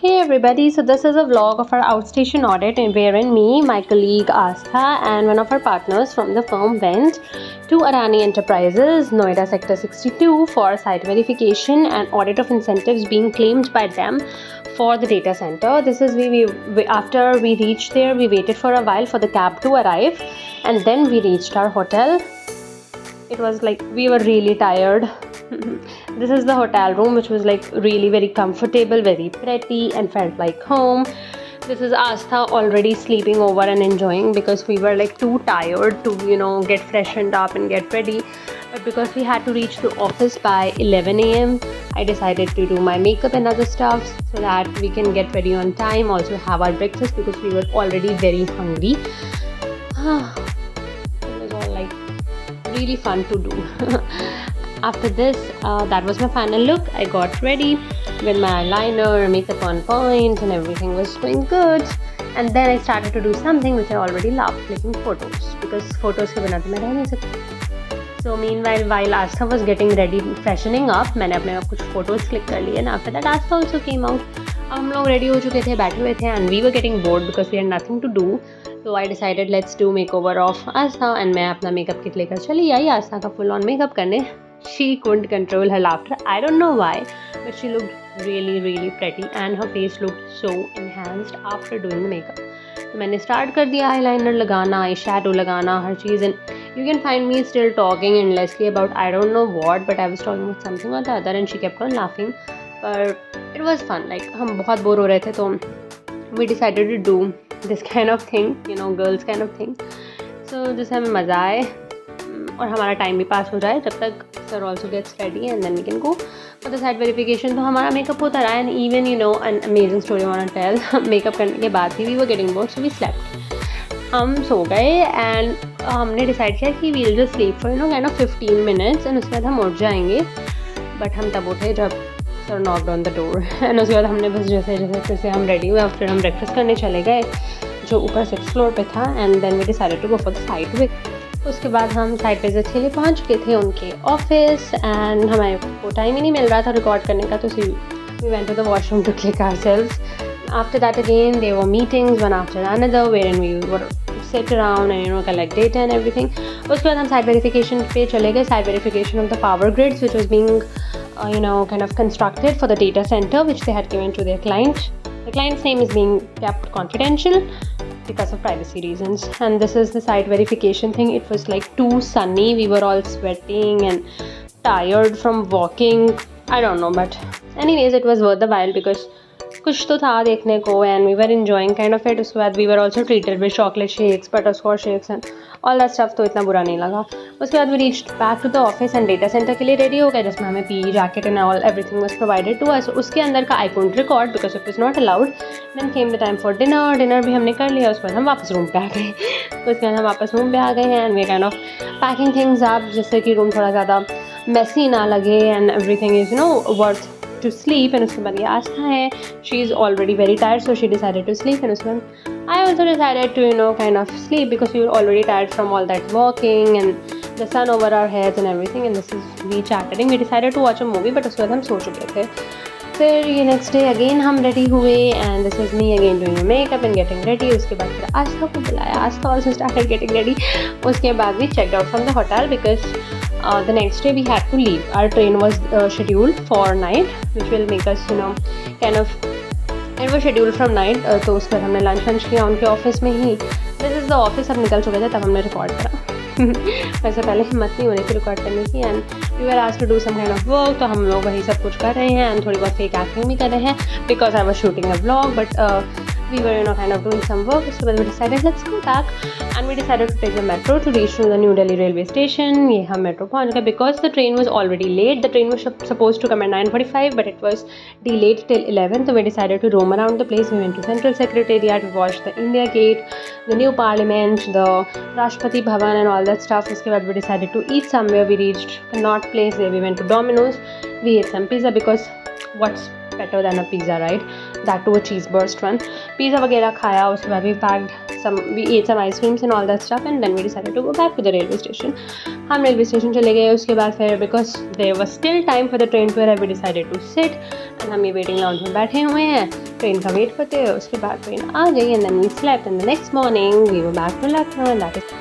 Hey everybody, so this is a vlog of our outstation audit wherein me, my colleague Astha and one of our partners from the firm went to Arani Enterprises, Noida Sector 62 for site verification and audit of incentives being claimed by them for the data center. This is after we reached there, we waited for a while for the cab to arrive and then we reached our hotel. It was like we were really tired. This is the hotel room, which was like really very comfortable, very pretty and felt like home. This is Astha already sleeping over and enjoying because we were like too tired to get freshened up and get ready. But because we had to reach the office by 11 a.m, I decided to do my makeup and other stuff so that we can get ready on time, also have our breakfast because we were already very hungry. It was all like really fun to do. After this, that was my final look. I got ready with my eyeliner, makeup on point and everything was going good. And then I started to do something which I already love, clicking photos, because photos ke bina to main reh nahi sakti. So meanwhile, while Astha was getting ready, freshening up, मैंने अपने आप कुछ photos click कर लिए and after that Astha also came out. अब हम लोग ready हो चुके थे, बैठे हुए थे and we were getting bored because we had nothing to do. So I decided let's do makeover of Astha and मैं अपना makeup kit लेकर चली आई Astha का full on makeup करने. She couldn't control her laughter. I don't know why, but she looked really pretty and her face looked so enhanced after doing the makeup. तो मैंने start कर दिया eyeliner लगाना, eyeshadow लगाना, हर चीज़. And you can find me still talking endlessly about I don't know what, but I was talking about something or the other and she kept on laughing. But it was fun. Like हम बहुत bore हो रहे थे तो we decided to do this kind of thing, girls kind of thing. So जिससे हमें मज़ा आए और हमारा टाइम भी पास हो जाए जब तक sir also gets ready and then we can go for the site verification. तो हमारा मेकअप होता रहा and even an amazing story want to tell. Makeup करने के बाद ही we were getting bored so we slept. हम सो गए एंड हमने डिसाइड किया कि we'll just sleep for kind of 15 minutes and उसके बाद हम उठ जाएंगे. बट हम तब उठे जब sir knocked on the door and उसके बाद हमने बस जैसे हम रेडी हुए फिर हम ब्रेकफास्ट करने चले गए जो ऊपर 6th फ्लोर पे था and then we decided to go for the site विक. उसके बाद हम साइट विजिट के लिए पहुंच चुके थे उनके ऑफिस एंड हमारे को टाइम ही नहीं मिल रहा था रिकॉर्ड करने का. तो we went to the washroom to click ourselves. After that again there were meetings one after another wherein we were sit around and collect data and everything. उसके बाद हम साइट वेरिफिकेशन पे चले गए. Site verification of the power grids which was being kind of constructed for the data center which they had given to their client. The client's name is being kept confidential because of privacy reasons. And this is the site verification thing. It was like too sunny. We were all sweating and tired from walking. I don't know, but anyways it was worth the while because कुछ तो था देखने को and we were enjoying kind of it. उसके बाद we were also treated with chocolate shakes, butterscotch shakes and all that stuff. तो इतना बुरा नहीं लगा. उसके बाद we reached back to the office and data center के लिए ready हो गए जिसमें हमें PE jacket and all everything was provided to us. उसके अंदर का I couldn't record because it was not allowed. Then came the time for dinner. Dinner भी हमने कर लिया. उसके बाद हम वापस रूम पे आ गए. उसके बाद हम वापस रूम पे आ गए हैं and we kind of packing things up जिससे कि रूम थोड़ा ज़्यादा messy ना लगे and everything is worth to sleep. And उसके बाद ये आस्था है, she is already very tired so she decided to sleep. And उसके बाद I also decided to kind of sleep because we were already tired from all that walking and the sun over our heads and everything. And this is we chatting. We decided to watch a movie but उसके बाद हम सो चुके थे. फिर ये next day again हम ready हुए and this is me again doing makeup and getting ready. उसके बाद फिर आस्था को बुलाया. Aastha also started getting ready. उसके बाद we checked out from the hotel because the next day we had to leave. Our train was scheduled for night which will make us kind of it was scheduled from night. तो उस पर हमने lunch किया उनके office में ही. This is the office. हम निकल चुके थे तब हमने रिकॉर्ड करा. वैसे पहले हिम्मत नहीं हो रही थी रिकॉर्ड करने की and we were asked to do some kind of work. तो हम लोग वही सब कुछ कर रहे हैं एंड थोड़ी बहुत फेक एक्टिंग भी कर रहे हैं because I was shooting a vlog. But we were kind of doing some work. So we decided let's go back and we decided to take the metro to reach to the New Delhi railway station. ये हम metro पहुंच गए because the train was already late. The train was supposed to come at 9:45 but it was delayed till 11. So we decided to roam around the place. We went to Central Secretariat. We watched the India Gate, the new Parliament, the Rashtrapati Bhavan and all that stuff. उसके बाद we decided to eat somewhere. We reached Connaught Place. There we went to Domino's. We ate some pizza because what's better than a pizza, right? That too a cheese burst one. Pizza वगैरह खाया. उसके बाद we ate some ice creams and all that stuff and then we decided to go back to the railway station. हम railway station चले गए. उसके बाद फिर because there was still time for the train to arrive we decided to sit and हम ये waiting lounge में बैठे हुए हैं ट्रेन का वेट करते हुए उसके बाद ट्रेन आ गई and then we slept and the next morning we were back to Lucknow and that is